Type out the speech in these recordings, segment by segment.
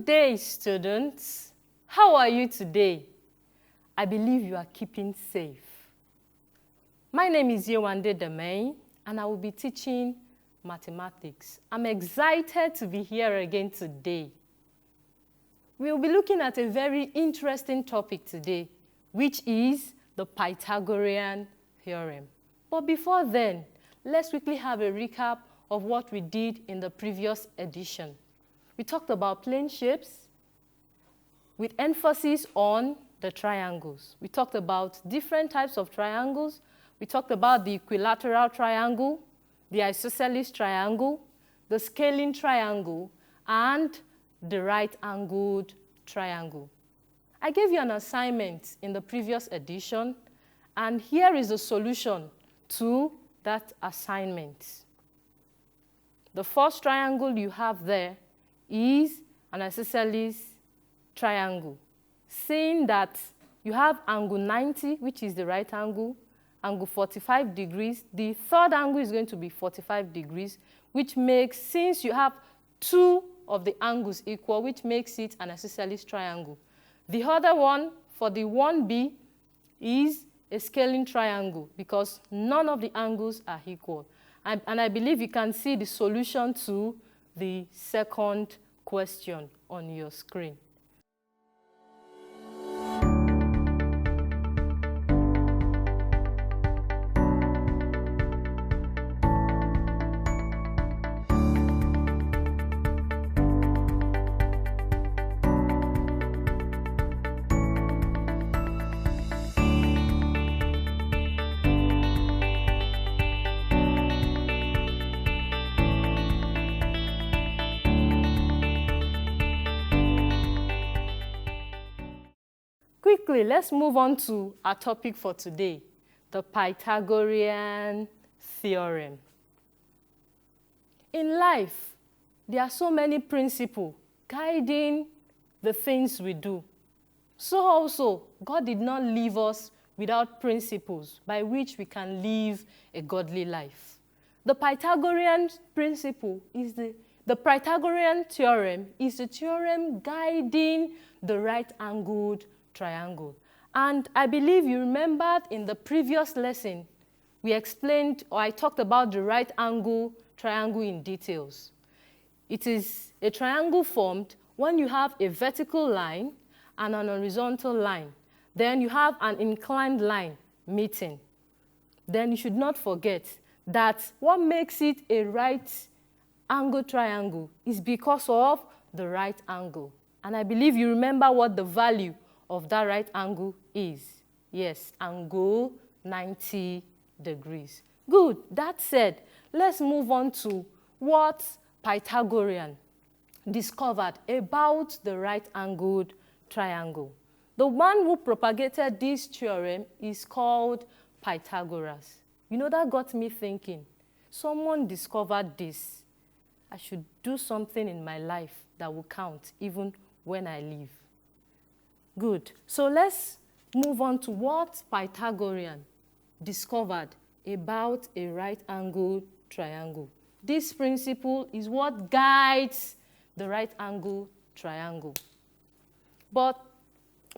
Good day, students. How are you today? I believe you are keeping safe. My name is Yewande Demain, and I will be teaching mathematics. I'm excited to be here again today. We will be looking at a very interesting topic today, which is the Pythagorean theorem. But before then, let's quickly have a recap of what we did in the previous edition. We talked about plane shapes with emphasis on the triangles. We talked about different types of triangles. We talked about the equilateral triangle, the isosceles triangle, the scaling triangle, and the right-angled triangle. I gave you an assignment in the previous edition, and here is the solution to that assignment. The first triangle you have there is an isosceles triangle, saying that you have angle 90, which is the right angle 45 degrees. The third angle is going to be 45 degrees, which makes, since you have two of the angles equal, which makes it an isosceles triangle. The other one, for the 1B, is a scaling triangle because none of the angles are equal. And I believe you can see the solution to the second question on your screen. Quickly, let's move on to our topic for today, the Pythagorean theorem. In life, there are so many principles guiding the things we do. So also, God did not leave us without principles by which we can live a godly life. The Pythagorean principle is the Pythagorean theorem is the theorem guiding the right-angled triangle. And I believe you remembered in the previous lesson, we explained, or I talked about the right angle triangle in details. It is a triangle formed when you have a vertical line and an horizontal line. Then you have an inclined line meeting. Then you should not forget that what makes it a right angle triangle is because of the right angle. And I believe you remember what the value of that right angle is. Yes, angle 90 degrees. Good. That said, let's move on to what Pythagorean discovered about the right-angled triangle. The one who propagated this theorem is called Pythagoras. You know, that got me thinking, someone discovered this. I should do something in my life that will count even when I leave. Good. So let's move on to what Pythagorean discovered about a right-angled triangle. This principle is what guides the right-angled triangle. But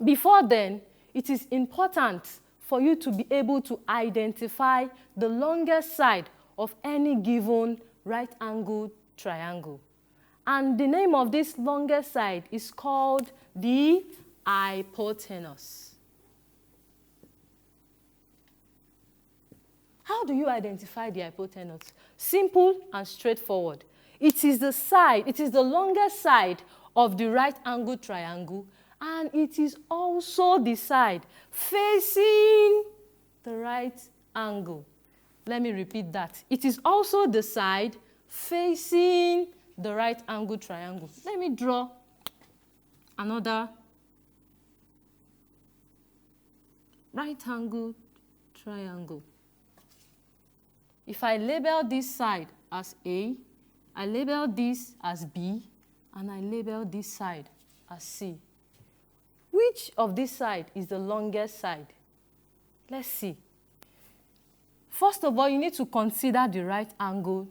before then, it is important for you to be able to identify the longest side of any given right-angled triangle. And the name of this longest side is called the hypotenuse. How do you identify the hypotenuse? Simple and straightforward. It is the side, it is the longest side of the right-angled triangle, and it is also the side facing the right angle. Let me repeat that. It is also the side facing the right-angled triangle. Let me draw another right-angled triangle. If I label this side as A, I label this as B, and I label this side as C. Which of this side is the longest side? Let's see. First of all, you need to consider the right angle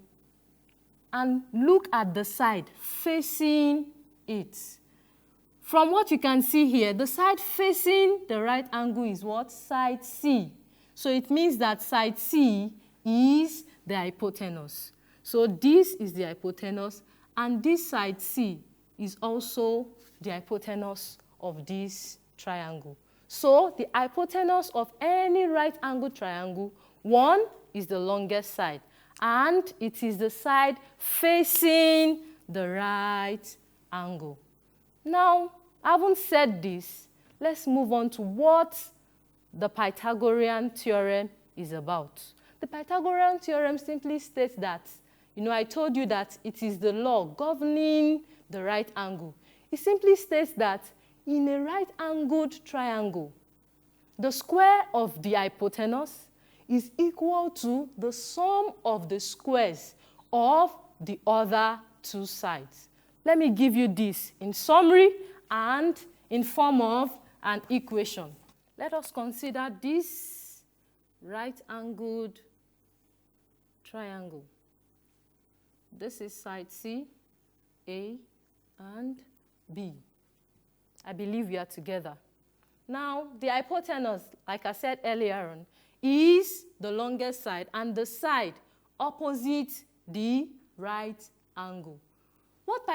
and look at the side facing it. From what you can see here, the side facing the right angle is what? Side C. So it means that side C is the hypotenuse. So this is the hypotenuse, and this side C is also the hypotenuse of this triangle. So the hypotenuse of any right angle triangle, one is the longest side, and it is the side facing the right angle. Now, having said this, let's move on to what the Pythagorean theorem is about. The Pythagorean theorem simply states that, I told you that it is the law governing the right angle. It simply states that in a right-angled triangle, the square of the hypotenuse is equal to the sum of the squares of the other two sides. Let me give you this in summary and in form of an equation. Let us consider this right-angled triangle. This is side C, A, and B. I believe we are together. Now, the hypotenuse, like I said earlier on, is the longest side and the side opposite the right angle. What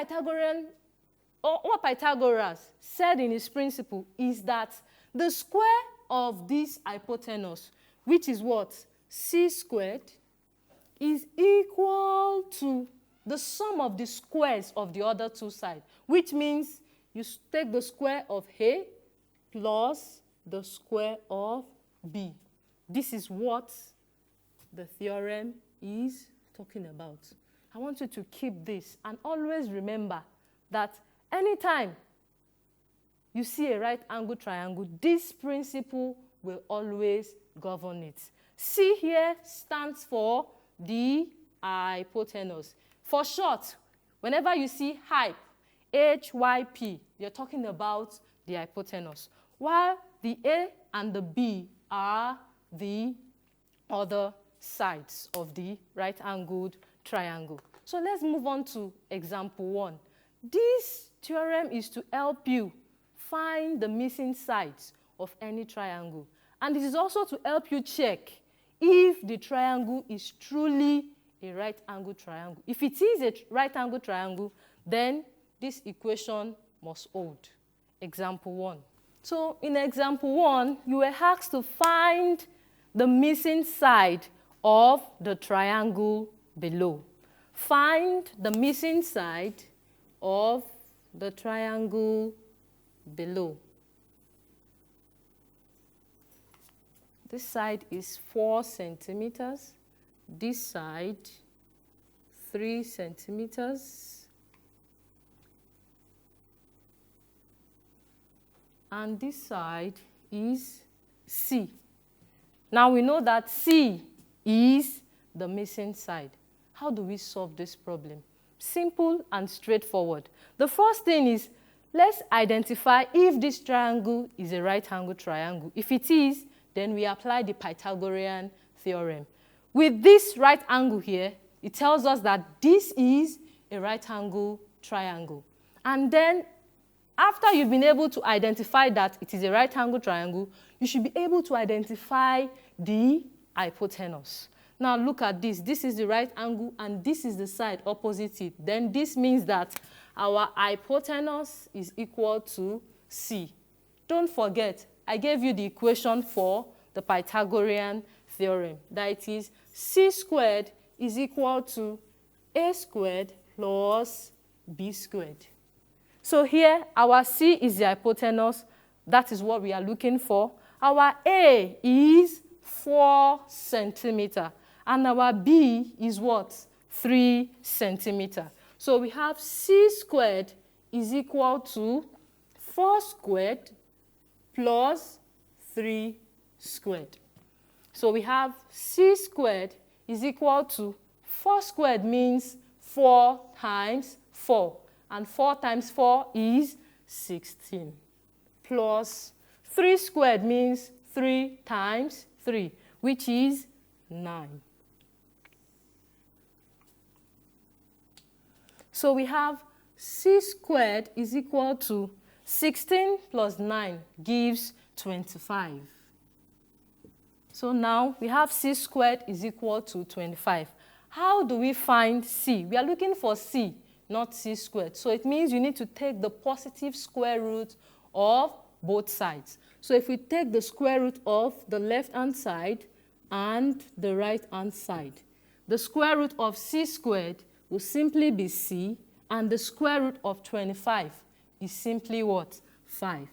Pythagoras said in his principle is that the square of this hypotenuse, which is what? C squared, is equal to the sum of the squares of the other two sides, which means you take the square of A plus the square of B. This is what the theorem is talking about. I want you to keep this and always remember that anytime you see a right angle triangle, this principle will always govern it. C here stands for the hypotenuse. For short, whenever you see hyp, HYP, you're talking about the hypotenuse, while the A and the B are the other sides of the right-angled triangle. So let's move on to example 1. This theorem is to help you find the missing sides of any triangle. And it is also to help you check if the triangle is truly a right-angled triangle. If it is a right-angled triangle, then this equation must hold. Example 1. So in example 1, you were asked to find the missing side of the triangle below. Find the missing side of the triangle below. This side is 4 centimeters. This side, 3 centimeters. And this side is C. Now we know that C is the missing side. How do we solve this problem? Simple and straightforward. The first thing is, let's identify if this triangle is a right-angled triangle. If it is, then we apply the Pythagorean theorem. With this right angle here, it tells us that this is a right-angled triangle. And then, after you've been able to identify that it is a right-angled triangle, you should be able to identify the hypotenuse. Now look at this. This is the right angle and this is the side opposite it. Then this means that our hypotenuse is equal to C. Don't forget, I gave you the equation for the Pythagorean theorem. That it is C squared is equal to A squared plus B squared. So here, our C is the hypotenuse. That is what we are looking for. Our A is 4 centimeters. And our B is what? 3 centimeters. So we have C squared is equal to 4 squared plus 3 squared. So we have C squared is equal to 4 squared means 4 times 4. And 4 times 4 is 16. Plus 3 squared means 3 times 3, which is 9. So we have C squared is equal to 16 plus 9 gives 25. So now we have c squared is equal to 25. How do we find c? We are looking for c, not c squared. So it means you need to take the positive square root of both sides. So if we take the square root of the left-hand side and the right-hand side, the square root of c squared will simply be c, and the square root of 25 is simply what? 5.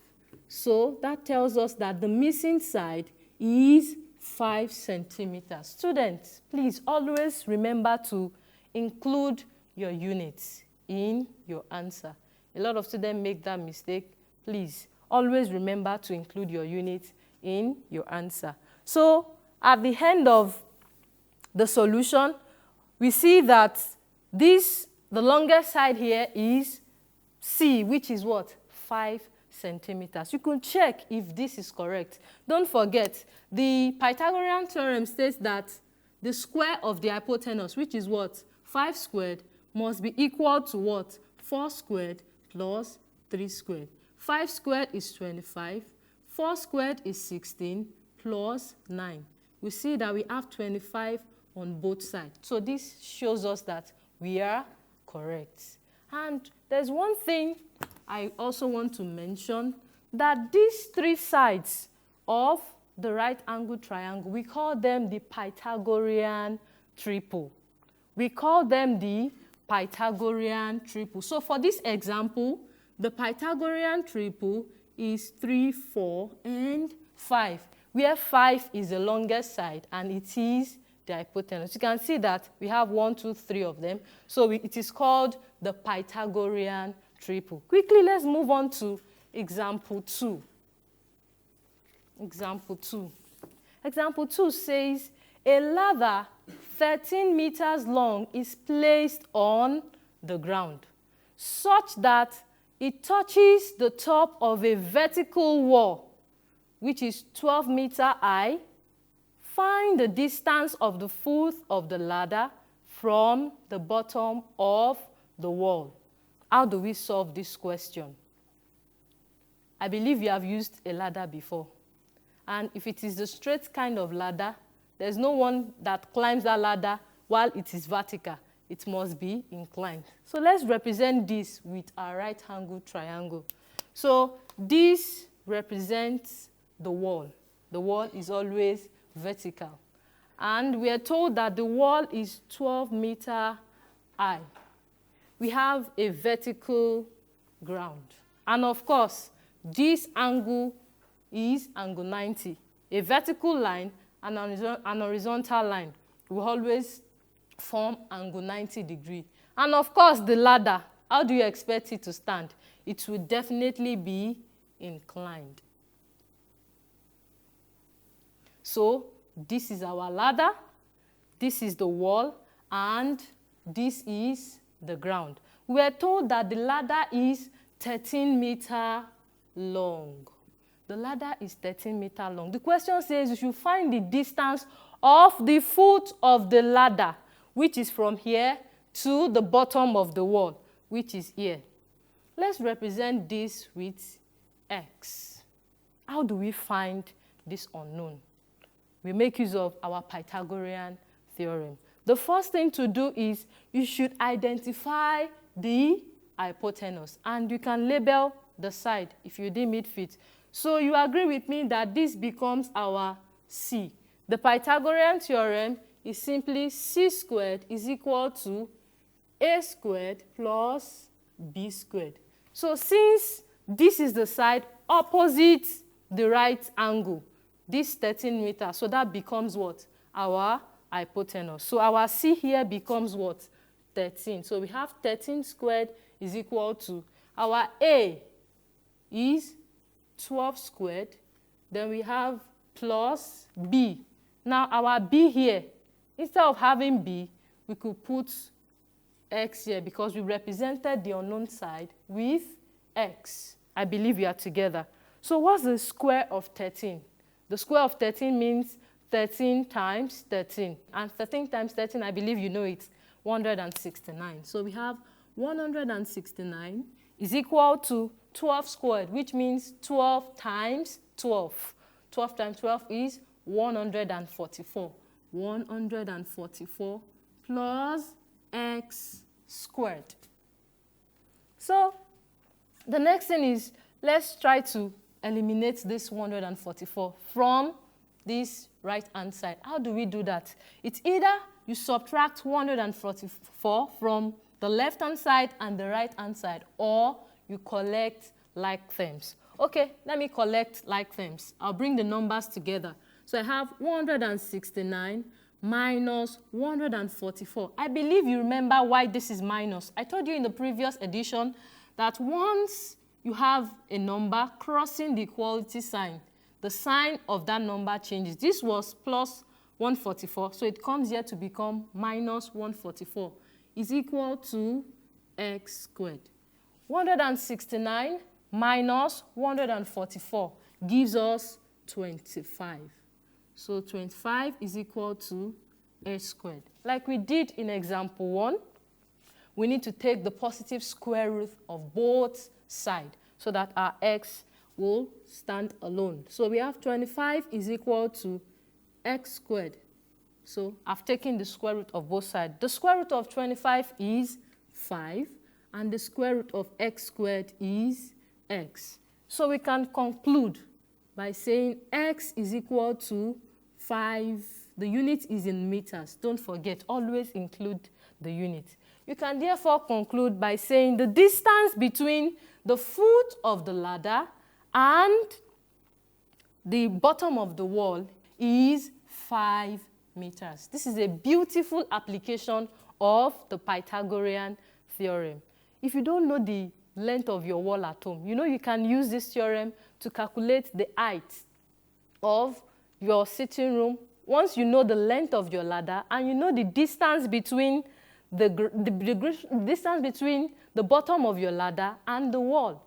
So that tells us that the missing side is 5 centimeters. Students, please always remember to include your units in your answer. A lot of students make that mistake. Please always remember to include your units in your answer. So at the end of the solution, we see that the longest side here is C, which is what? 5 centimeters. You can check if this is correct. Don't forget, the Pythagorean theorem states that the square of the hypotenuse, which is what? 5 squared, must be equal to what? 4 squared plus 3 squared. 5 squared is 25, 4 squared is 16, plus 9. We see that we have 25 on both sides. So this shows us that we are correct. And there's one thing I also want to mention, that these three sides of the right angle triangle, we call them the Pythagorean triple. We call them the Pythagorean triple. So for this example, the Pythagorean triple is 3, 4, and 5, where 5 is the longest side and it is the hypotenuse. You can see that we have 1, 2, 3 of them. So it is called the Pythagorean triple. Quickly, let's move on to example 2. Example 2. Example 2 says, a ladder 13 meters long is placed on the ground such that it touches the top of a vertical wall, which is 12 meters high. Find the distance of the foot of the ladder from the bottom of the wall. How do we solve this question? I believe you have used a ladder before. And if it is the straight kind of ladder, there's no one that climbs that ladder while it is vertical. It must be inclined. So let's represent this with our right angle triangle. So this represents the wall. The wall is always vertical. And we are told that the wall is 12 meters high. We have a vertical ground. And of course, this angle is angle 90. A vertical line and an horizontal line will always form angle 90 degree. And of course, the ladder, how do you expect it to stand? It will definitely be inclined. So this is our ladder, this is the wall, and this is the ground. We are told that the ladder is 13 meters long. The ladder is 13 meters long. The question says you should find the distance of the foot of the ladder, which is from here to the bottom of the wall, which is here. Let's represent this with x. How do we find this unknown? We make use of our Pythagorean theorem. The first thing to do is you should identify the hypotenuse, and you can label the side if you deem it fit. So you agree with me that this becomes our C. The Pythagorean theorem is simply C squared is equal to A squared plus B squared. So since this is the side opposite the right angle, this 13 meters, so that becomes what? Our hypotenuse. So our C here becomes what? 13. So we have 13 squared is equal to, our A is 12 squared. Then we have plus B. Now our B here, instead of having B, we could put X here because we represented the unknown side with X. I believe we are together. So what's the square of 13? The square of 13 means 13 times 13. And 13 times 13, I believe you know it, 169. So we have 169 is equal to 12 squared, which means 12 times 12. 12 times 12 is 144. 144 plus x squared. So the next thing is, let's try to eliminate this 144 from this right-hand side. How do we do that? It's either you subtract 144 from the left-hand side and the right-hand side, or you collect like terms. Okay, let me collect like terms. I'll bring the numbers together. So I have 169 minus 144. I believe you remember why this is minus. I told you in the previous edition that once you have a number crossing the equality sign, the sign of that number changes. This was plus 144, so it comes here to become minus 144 is equal to x squared. 169 minus 144 gives us 25. So 25 is equal to x squared. Like we did in example 1, we need to take the positive square root of both sides so that our x will stand alone. So we have 25 is equal to x squared. So I've taken the square root of both sides. The square root of 25 is 5, and the square root of x squared is x. So we can conclude by saying x is equal to 5. The unit is in meters. Don't forget, always include the unit. You can therefore conclude by saying the distance between the foot of the ladder and the bottom of the wall is 5 meters. This is a beautiful application of the Pythagorean theorem. If you don't know the length of your wall at home, you know you can use this theorem to calculate the height of your sitting room. Once you know the length of your ladder and you know the distance between the distance between the bottom of your ladder and the wall.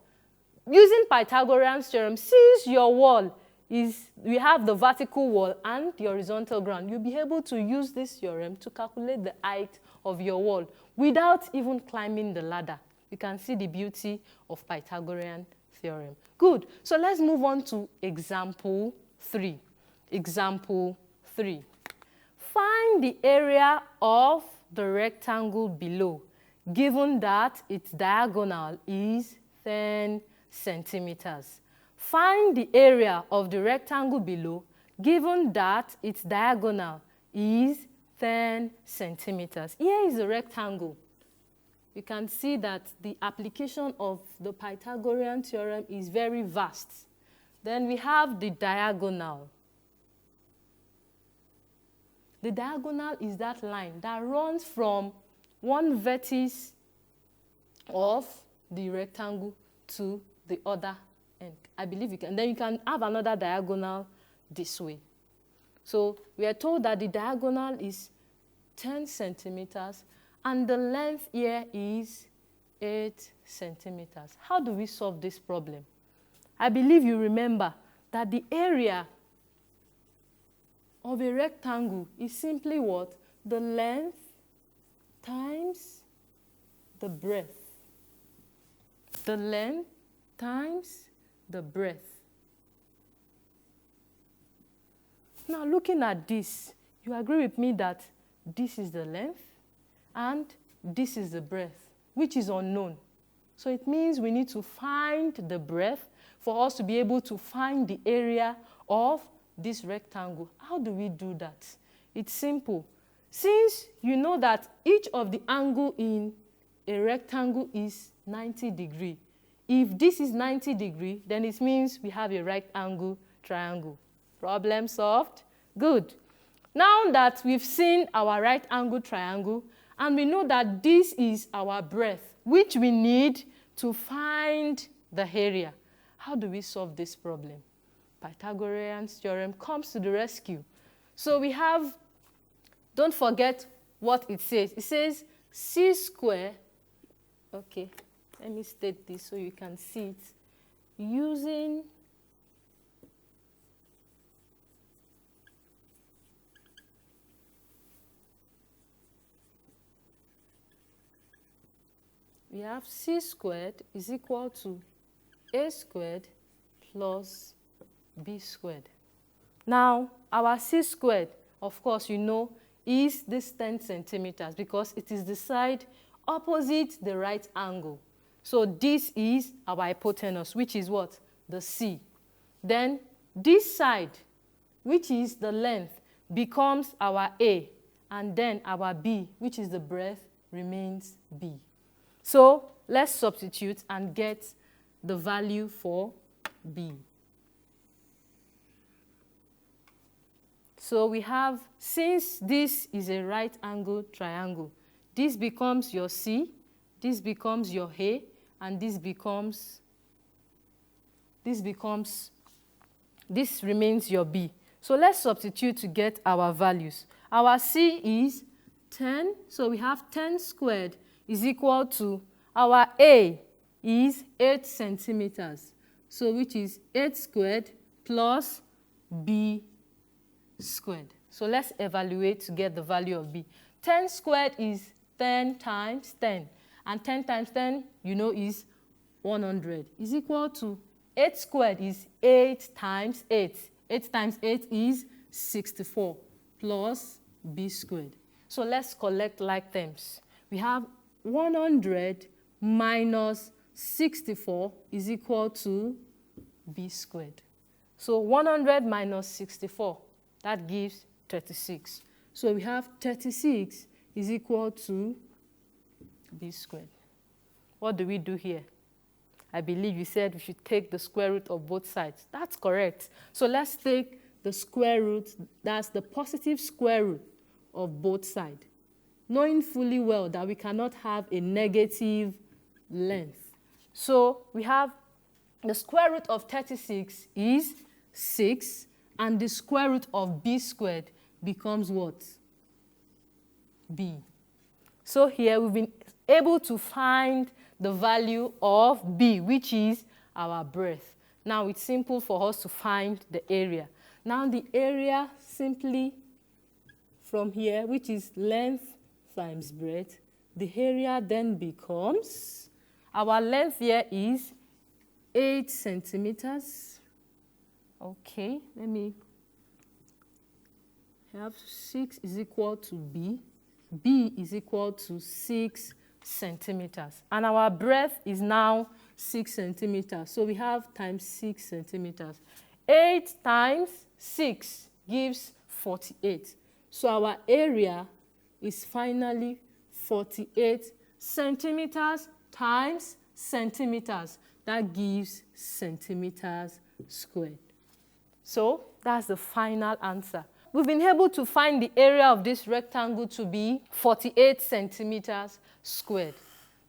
Using Pythagorean theorem, since your wall is, we have the vertical wall and the horizontal ground, you'll be able to use this theorem to calculate the height of your wall without even climbing the ladder. You can see the beauty of Pythagorean theorem. Good. So let's move on to example 3. Example 3. Find the area of the rectangle below, given that its diagonal is 10 centimeters. Find the area of the rectangle below, given that its diagonal is 10 centimeters. Here is a rectangle. You can see that the application of the Pythagorean theorem is very vast. Then we have the diagonal. The diagonal is that line that runs from one vertex of the rectangle to the other end. I believe you can. Then you can have another diagonal this way. So we are told that the diagonal is 10 centimeters and the length here is 8 centimeters. How do we solve this problem? I believe you remember that the area of a rectangle is simply what? The length times the breadth. The length times the breadth. Now looking at this, you agree with me that this is the length and this is the breadth, which is unknown. So it means we need to find the breadth for us to be able to find the area of this rectangle. How do we do that? It's simple. Since you know that each of the angle in a rectangle is 90 degrees, if this is 90 degrees, then it means we have a right angle triangle. Problem solved? Good. Now that we've seen our right angle triangle and we know that this is our breadth, which we need to find the area, how do we solve this problem? Pythagorean theorem comes to the rescue. So we have, don't forget what it says. It says c squared, okay, let me state this so you can see it. Using we have c squared is equal to a squared plus b squared. Now, our c squared, of course, you know, is this 10 centimeters because it is the side opposite the right angle. So this is our hypotenuse, which is what? The c. Then this side, which is the length, becomes our a, and then our b, which is the breadth, remains b. So let's substitute and get the value for b. So we have, since this is a right angle triangle, this becomes your C, this becomes your A, and this remains your B. So let's substitute to get our values. Our C is 10, so we have 10 squared is equal to, our A is 8 centimeters, so which is 8 squared plus B squared. So let's evaluate to get the value of B. 10 squared is 10 times 10. And 10 times 10, you know, is 100. Is equal to 8 squared is 8 times 8. 8 times 8 is 64 plus B squared. So let's collect like terms. We have 100 minus 64 is equal to B squared. So 100 minus 64. That gives 36. So we have 36 is equal to B squared. What do we do here? I believe you said we should take the square root of both sides. That's correct. So let's take the square root, that's the positive square root of both sides, knowing fully well that we cannot have a negative length. So we have the square root of 36 is 6. And the square root of B squared becomes what? B. So here we've been able to find the value of B, which is our breadth. Now it's simple for us to find the area. Now the area simply from here, which is length times breadth, the area then becomes, our length here is 8 centimeters. Okay, let me have 6 is equal to B. B is equal to 6 centimeters. And our breadth is now 6 centimeters. So we have times 6 centimeters. 8 times 6 gives 48. So our area is finally 48 centimeters times centimeters. That gives centimeters squared. So that's the final answer. We've been able to find the area of this rectangle to be 48 centimeters squared.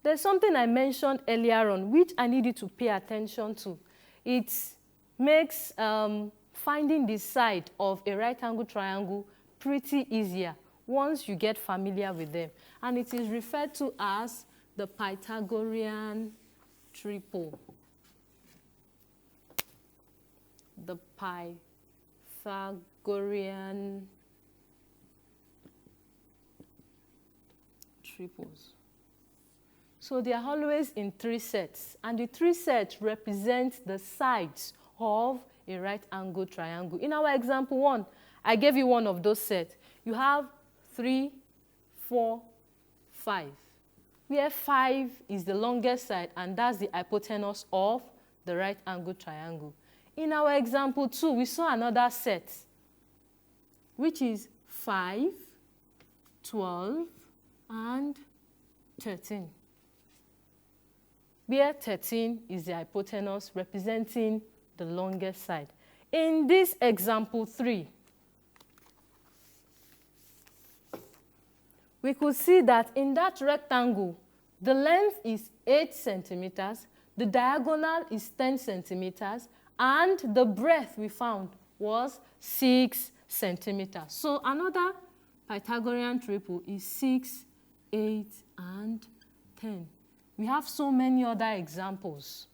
There's something I mentioned earlier on which I need you to pay attention to. It makes finding the side of a right angle triangle pretty easier once you get familiar with them. And it is referred to as the Pythagorean triple. The Pythagorean triples. So they are always in 3 sets, and the 3 sets represent the sides of a right angle triangle. In our example 1, I gave you one of those sets. You have 3, 4, 5, where 5 is the longest side, and that's the hypotenuse of the right angle triangle. In our example 2, we saw another set, which is 5, 12, and 13. Where 13 is the hypotenuse representing the longest side. In this example 3, we could see that in that rectangle, the length is 8 centimeters, the diagonal is 10 centimeters, and the breadth we found was 6 centimeters. So another Pythagorean triple is 6, 8, and 10. We have so many other examples,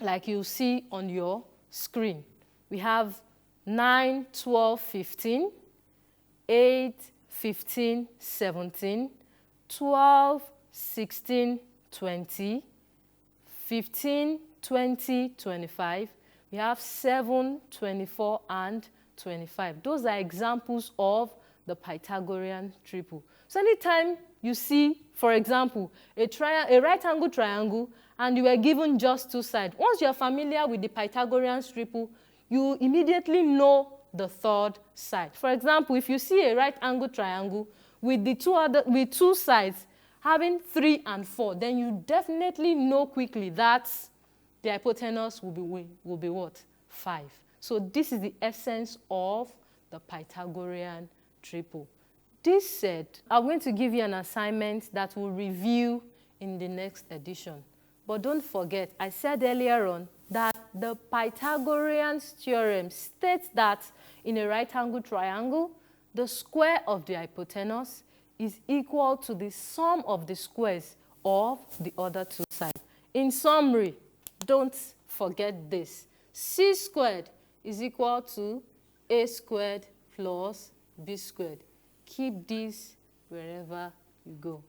like you see on your screen. We have 9, 12, 15, 8, 15, 17, 12, 16, 20, 15, 20, 25. We have 7, 24, and 25. Those are examples of the Pythagorean triple. So anytime you see, for example, a right angle triangle, and you were given just two sides, once you're familiar with the Pythagorean triple, you immediately know the third side. For example, if you see a right angle triangle with two sides having 3 and 4, then you definitely know quickly that the hypotenuse will be what? 5. So this is the essence of the Pythagorean triple. This said, I'm going to give you an assignment that we'll review in the next edition. But don't forget, I said earlier on that the Pythagorean theorem states that in a right angle triangle, the square of the hypotenuse is equal to the sum of the squares of the other two sides. In summary, don't forget this. C squared is equal to A squared plus B squared. Keep this wherever you go.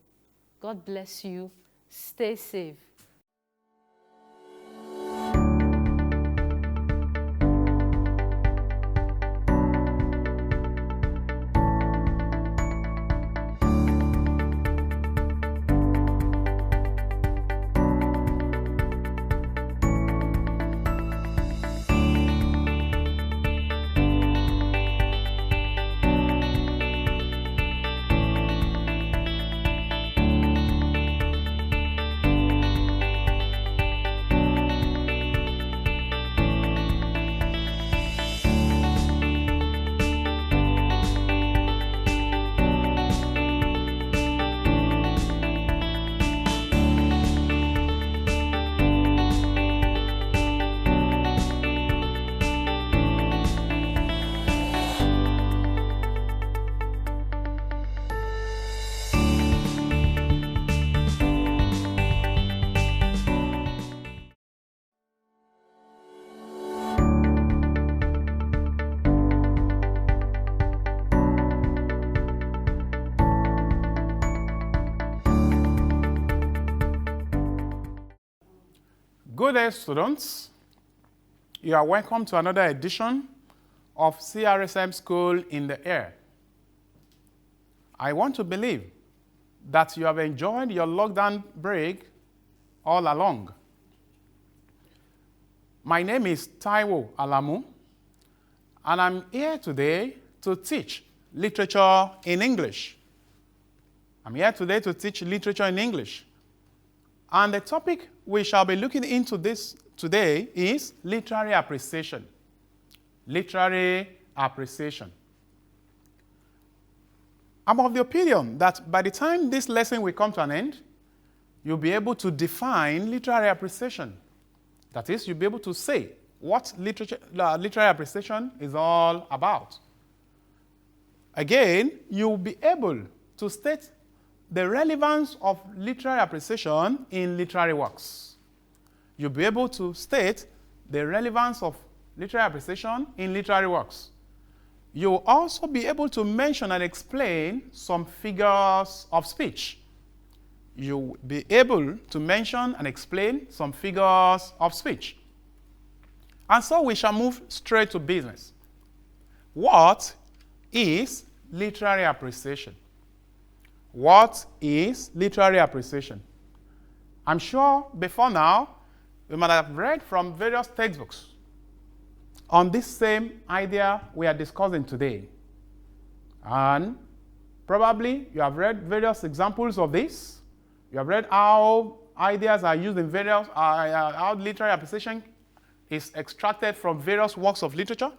God bless you. Stay safe. Good day, students. You are welcome to another edition of CRSM School in the Air. I want to believe that you have enjoyed your lockdown break all along. My name is Taiwo Alamu, and I'm here today to teach literature in English. I'm here today to teach literature in English. And the topic we shall be looking into this today is literary appreciation. Literary appreciation. I'm of the opinion that by the time this lesson will come to an end, you'll be able to define literary appreciation. That is, you'll be able to say what literary appreciation is all about. Again, you'll be able to state the relevance of literary appreciation in literary works. You'll be able to state the relevance of literary appreciation in literary works. You'll also be able to mention and explain some figures of speech. You'll be able to mention and explain some figures of speech. And so we shall move straight to business. What is literary appreciation? What is literary appreciation? I'm sure before now, you might have read from various textbooks on this same idea we are discussing today. And probably you have read various examples of this. You have read how ideas are used in various, how literary appreciation is extracted from various works of literature.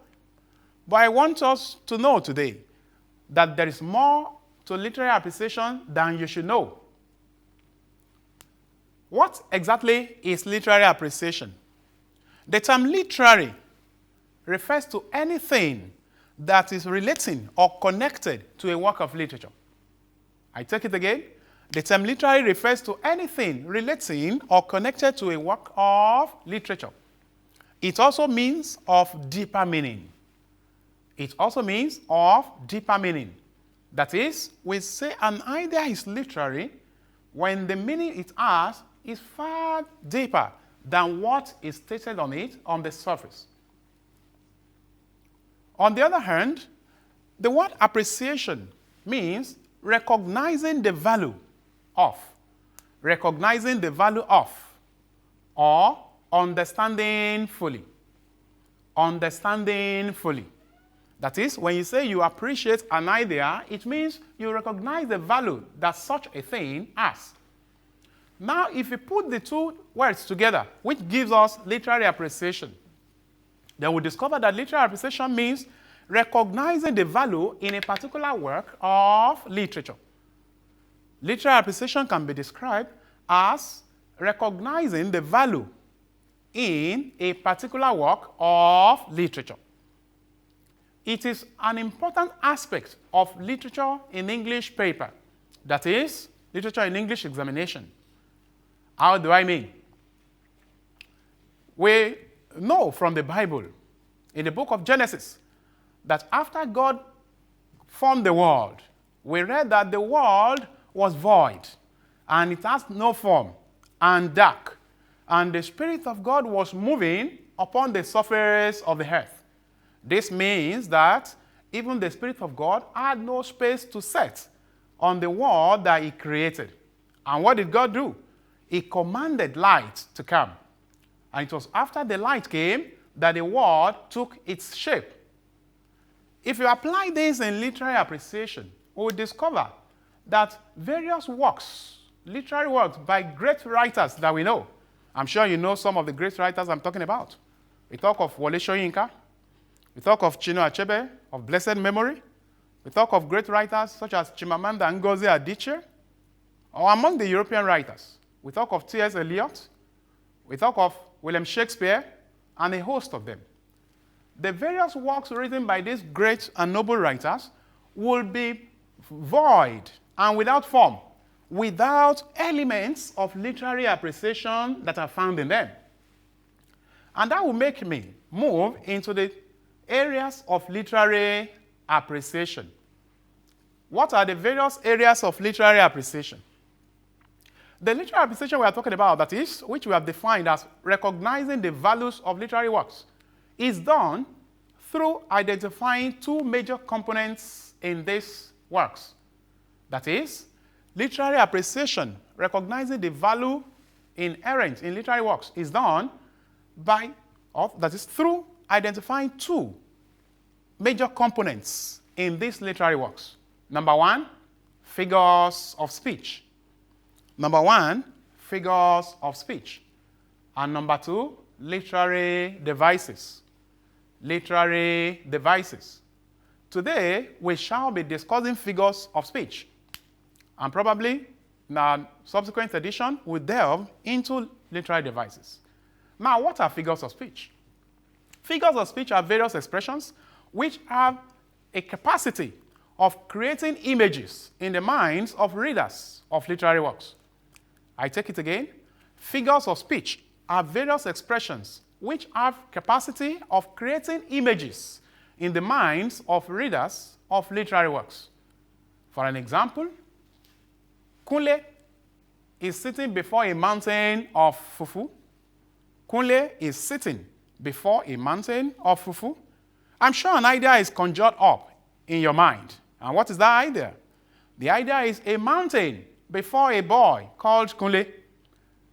But I want us to know today that there is more to literary appreciation than you should know. What exactly is literary appreciation? The term literary refers to anything that is relating or connected to a work of literature. I take it again. The term literary refers to anything relating or connected to a work of literature. It also means of deeper meaning. It also means of deeper meaning. That is, we say an idea is literary when the meaning it has is far deeper than what is stated on it on the surface. On the other hand, the word appreciation means recognizing the value of, or understanding fully. Understanding fully. That is, when you say you appreciate an idea, it means you recognize the value that such a thing has. Now, if you put the two words together, which gives us literary appreciation, then we discover that literary appreciation means recognizing the value in a particular work of literature. Literary appreciation can be described as recognizing the value in a particular work of literature. It is an important aspect of literature in English paper, that is, literature in English examination. How do I mean? We know from the Bible, in the book of Genesis, that after God formed the world, we read that the world was void, and it has no form, and dark, and the Spirit of God was moving upon the surface of the earth. This means that even the Spirit of God had no space to set on the world that He created. And what did God do? He commanded light to come. And it was after the light came that the world took its shape. If you apply this in literary appreciation, we will discover that various works, literary works by great writers that we know, I'm sure you know some of the great writers I'm talking about. We talk of Wole Soyinka. We talk of Chinua Achebe, of blessed memory. We talk of great writers such as Chimamanda Ngozi Adichie, or among the European writers, we talk of T.S. Eliot, we talk of William Shakespeare, and a host of them. The various works written by these great and noble writers will be void and without form, without elements of literary appreciation that are found in them. And that will make me move into the areas of literary appreciation. What are the various areas of literary appreciation? The literary appreciation we are talking about, that is, which we have defined as recognizing the values of literary works, is done through identifying two major components in these works. That is, literary appreciation, recognizing the value inherent in literary works, is done through identifying two major components in these literary works. Number one, figures of speech. Number one, figures of speech. And number two, literary devices. Literary devices. Today, we shall be discussing figures of speech. And probably, in our subsequent edition, we'll delve into literary devices. Now, what are figures of speech? Figures of speech are various expressions which have a capacity of creating images in the minds of readers of literary works. I take it again. Figures of speech are various expressions which have capacity of creating images in the minds of readers of literary works. For an example, Kunle is sitting before a mountain of fufu. Kunle is sitting before a mountain of fufu. I'm sure an idea is conjured up in your mind. And what is that idea? The idea is a mountain before a boy called Kunle.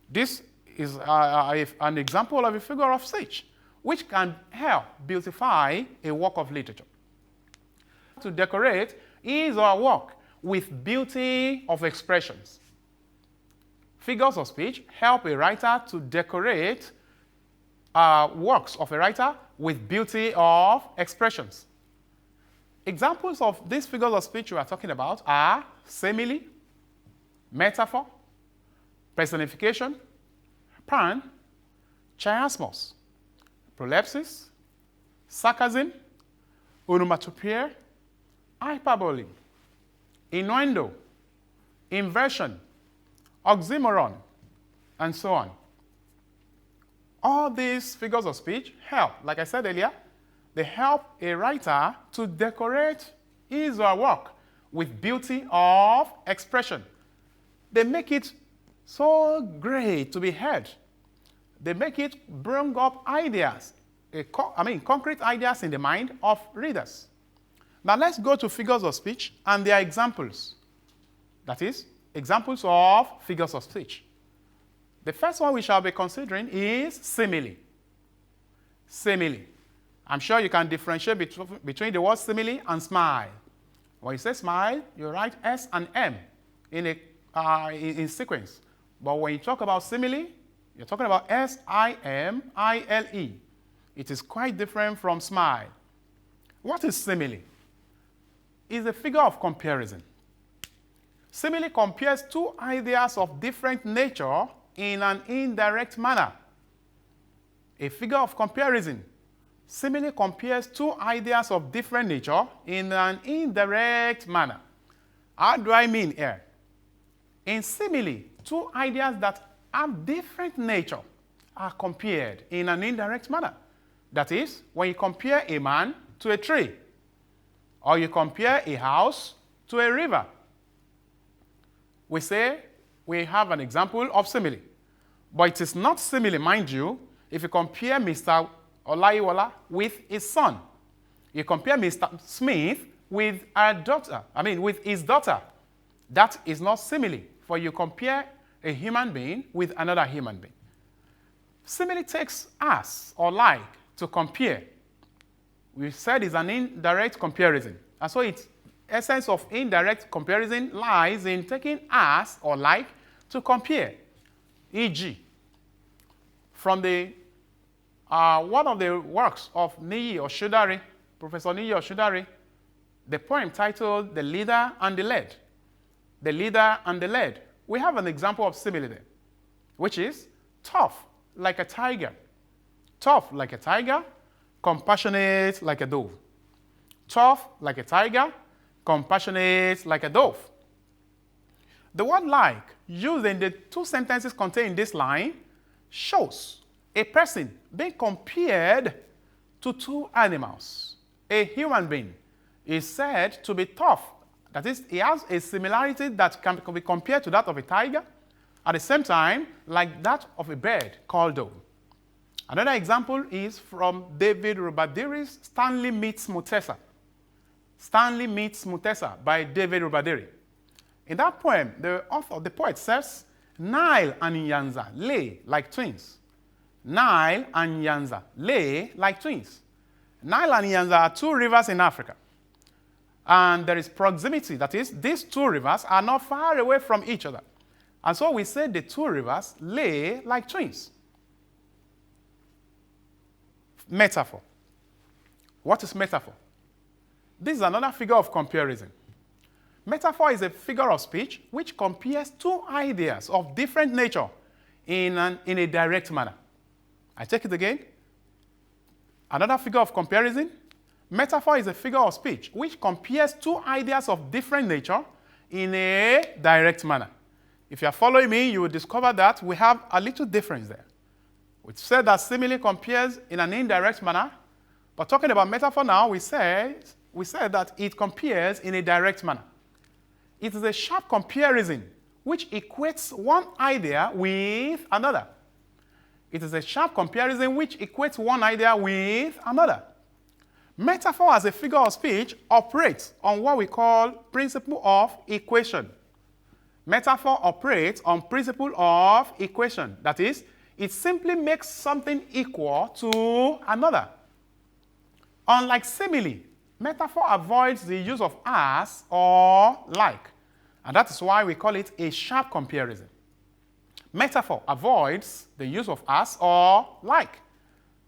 This is an example of a figure of speech which can help beautify a work of literature. To decorate his or her work with beauty of expressions. Figures of speech help a writer to decorate works of a writer with beauty of expressions. Examples of these figures of speech we are talking about are simile, metaphor, personification, pan, chiasmus, prolepsis, sarcasm, onomatopoeia, hyperbole, innuendo, inversion, oxymoron, and so on. All these figures of speech help, like I said earlier, they help a writer to decorate his or her work with beauty of expression. They make it so great to be heard they make it bring up ideas, concrete ideas in the mind of readers. Now let's go to figures of speech and their examples. That is, examples of figures of speech. The first one we shall be considering is simile. Simile. I'm sure you can differentiate between the word simile and smile. When you say smile, you write S and M in sequence. But when you talk about simile, you're talking about S-I-M-I-L-E. It is quite different from smile. What is simile? It's a figure of comparison. Simile compares two ideas of different nature in an indirect manner. A figure of comparison. Simile compares two ideas of different nature in an indirect manner. How do I mean here? In simile, two ideas that have different nature are compared in an indirect manner. That is, when you compare a man to a tree, or you compare a house to a river. We say we have an example of simile. But it is not simile, mind you, if you compare Mr. Olaiwola with his son. You compare Mr. Smith with with his daughter. That is not simile, for you compare a human being with another human being. Simile takes as or like to compare. We said it's an indirect comparison. And so its essence of indirect comparison lies in taking as or like to compare. E.g., from the one of the works of Niyi Oshudari, Professor Niyi Oshudari, the poem titled The Leader and the Led. The Leader and the Led. We have an example of simile there, which is tough like a tiger. Tough like a tiger, compassionate like a dove. Tough like a tiger, compassionate like a dove. The word like, used in the two sentences contained in this line, shows a person being compared to two animals. A human being is said to be tough. That is, he has a similarity that can be compared to that of a tiger, at the same time, like that of a bird called dove. Another example is from David Rubadiri's Stanley Meets Mutesa. Stanley Meets Mutesa by David Rubadiri. In that poem, the poet says, Nile and Nyanza lay like twins. Nile and Nyanza lay like twins. Nile and Nyanza are two rivers in Africa. And there is proximity. That is, these two rivers are not far away from each other. And so we say the two rivers lay like twins. Metaphor. What is metaphor? This is another figure of comparison. Metaphor is a figure of speech which compares two ideas of different nature in a direct manner. I take it again. Another figure of comparison. Metaphor is a figure of speech which compares two ideas of different nature in a direct manner. If you are following me, you will discover that we have a little difference there. We said that simile compares in an indirect manner, but talking about metaphor now, we said that it compares in a direct manner. It is a sharp comparison which equates one idea with another. It is a sharp comparison which equates one idea with another. Metaphor as a figure of speech operates on what we call principle of equation. Metaphor operates on principle of equation. That is, it simply makes something equal to another. Unlike simile, metaphor avoids the use of as or like. And that is why we call it a sharp comparison. Metaphor avoids the use of as or like.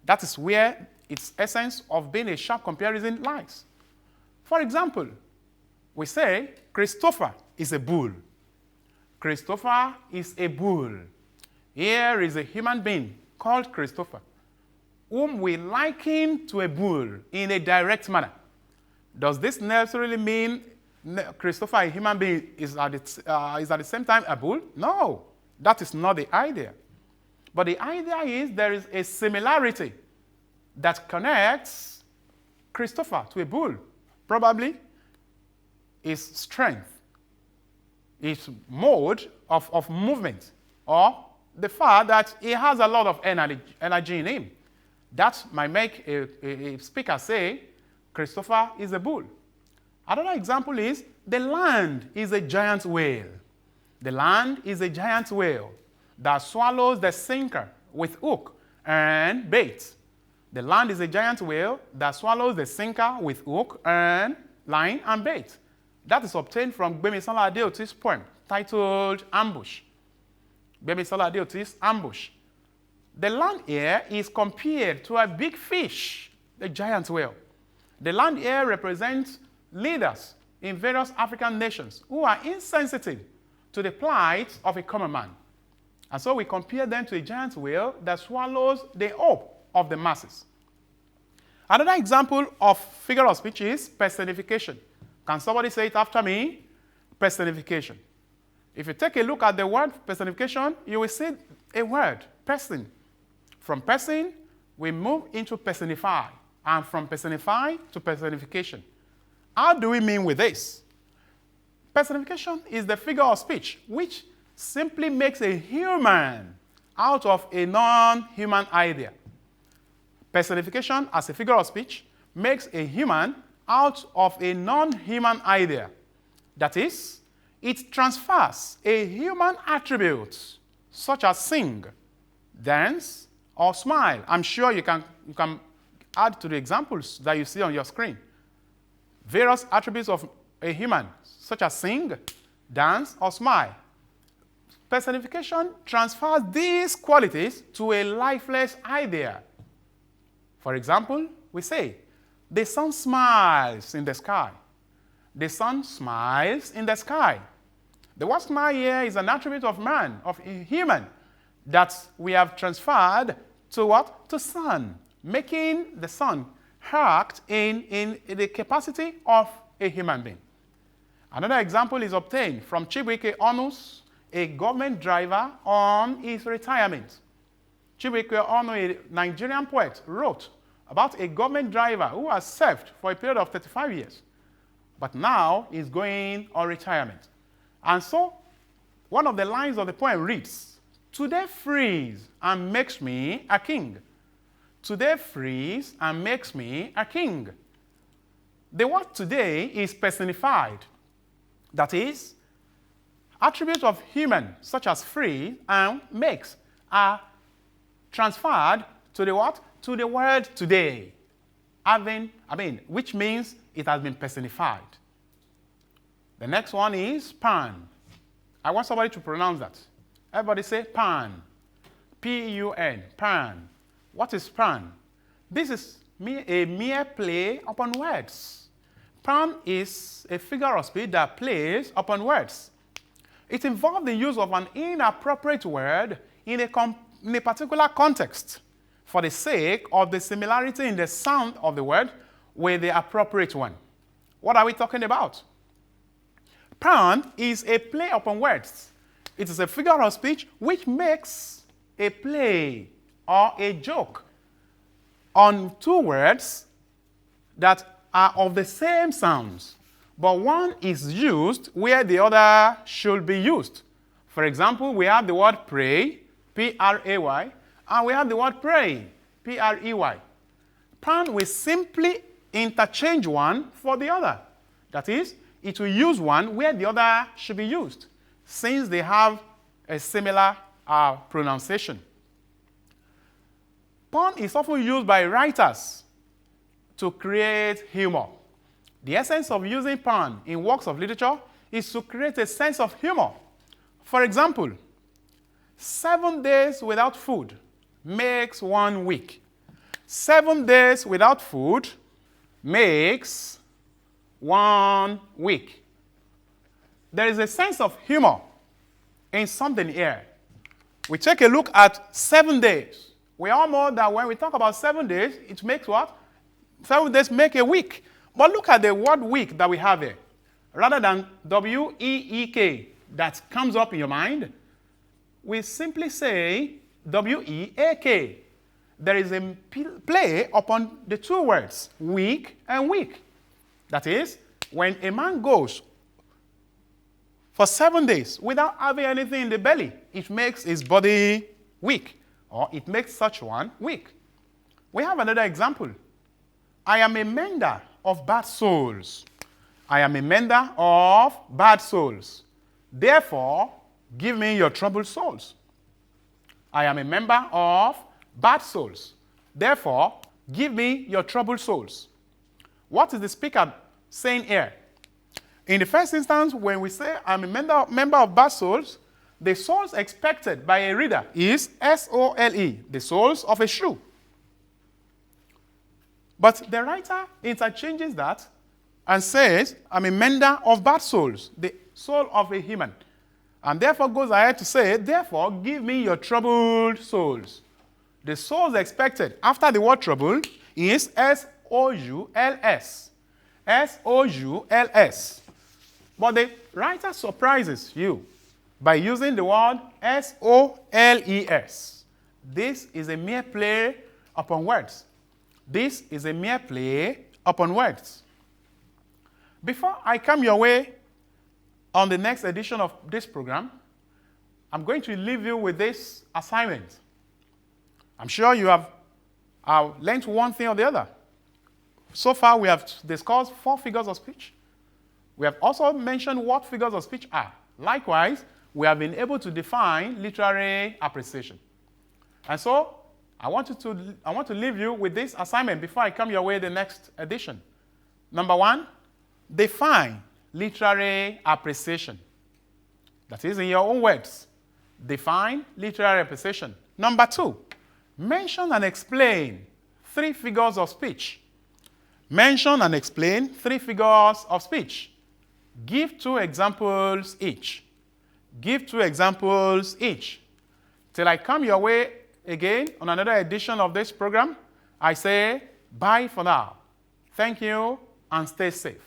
That is where its essence of being a sharp comparison lies. For example, we say Christopher is a bull. Christopher is a bull. Here is a human being called Christopher, whom we liken to a bull in a direct manner. Does this necessarily mean Christopher, a human being, is at the same time a bull? No, that is not the idea. But the idea is there is a similarity that connects Christopher to a bull. Probably his strength, his mode of movement, or the fact that he has a lot of energy in him. That might make a speaker say, Christopher is a bull. Another example is, the land is a giant whale. The land is a giant whale that swallows the sinker with hook and bait. The land is a giant whale that swallows the sinker with hook and line and bait. That is obtained from Gbemisola Adeoti's poem titled Ambush. Gbemisola Adeoti's Ambush. The land here is compared to a big fish, the giant whale. The land here represents leaders in various African nations who are insensitive to the plight of a common man. And so we compare them to a giant whale that swallows the hope of the masses. Another example of figure of speech is personification. Can somebody say it after me? Personification. If you take a look at the word personification, you will see a word, person. From person, we move into personify, and from personify to personification. How do we mean with this? Personification is the figure of speech which simply makes a human out of a non-human idea. Personification as a figure of speech makes a human out of a non-human idea. That is, it transfers a human attribute such as sing, dance, or smile. I'm sure you can add to the examples that you see on your screen. Various attributes of a human, such as sing, dance, or smile. Personification transfers these qualities to a lifeless idea. For example, we say, the sun smiles in the sky. The sun smiles in the sky. The word smile here is an attribute of man, of a human, that we have transferred to what? To sun, making the sun act in the capacity of a human being. Another example is obtained from Chibuike Onus, a government driver on his retirement. Chibuike Onu, a Nigerian poet, wrote about a government driver who has served for a period of 35 years, but now is going on retirement. And so, one of the lines of the poem reads, "Today frees and makes me a king. Today frees and makes me a king." The word today is personified. That is, attributes of human, such as free and makes, are transferred to the what? To the word today. Which means it has been personified. The next one is pan. I want somebody to pronounce that. Everybody say pan. P-U-N, pan. What is pan? This is a mere play upon words. Pan is a figure of speech that plays upon words. It involves the use of an inappropriate word in a particular context for the sake of the similarity in the sound of the word with the appropriate one. What are we talking about? Pan is a play upon words. It is a figure of speech which makes a play or a joke on two words that are of the same sounds, but one is used where the other should be used. For example, we have the word pray, P-R-A-Y, and we have the word pray, P-R-E-Y. Pan will simply interchange one for the other. That is, it will use one where the other should be used, since they have a similar pronunciation. Pun is often used by writers to create humor. The essence of using pun in works of literature is to create a sense of humor. For example, 7 days without food makes 1 week. 7 days without food makes 1 week. There is a sense of humor in something here. We take a look at 7 days. We all know that when we talk about 7 days, it makes what? 7 days make a week. But look at the word week that we have here. Rather than W-E-E-K that comes up in your mind, we simply say W-E-A-K. There is a play upon the two words, week and week. That is, when a man goes for 7 days without having anything in the belly, it makes his body weak, or it makes such one weak. We have another example. I am a mender of bad souls. I am a mender of bad souls. Therefore, give me your troubled souls. I am a member of bad souls. Therefore, give me your troubled souls. What is the speaker saying here? In the first instance, when we say I'm a member of bad souls, the souls expected by a reader is S-O-L-E, the soles of a shoe. But the writer interchanges that and says, I'm a mender of bad souls, the soul of a human. And therefore goes ahead to say, therefore, give me your troubled souls. The souls expected after the word trouble is S-O-U-L-S. S-O-U-L-S. But the writer surprises you by using the word S-O-L-E-S. This is a mere play upon words. This is a mere play upon words. Before I come your way on the next edition of this program, I'm going to leave you with this assignment. I'm sure you have learned one thing or the other. So far, we have discussed 4 figures of speech. We have also mentioned what figures of speech are. Likewise, we have been able to define literary appreciation. And so, I want to leave you with this assignment before I come your way the next edition. Number 1, define literary appreciation. That is in your own words. Define literary appreciation. Number 2, mention and explain 3 figures of speech. Mention and explain 3 figures of speech. Give 2 examples each. Give 2 examples each. Till I come your way again on another edition of this program, I say bye for now. Thank you and stay safe.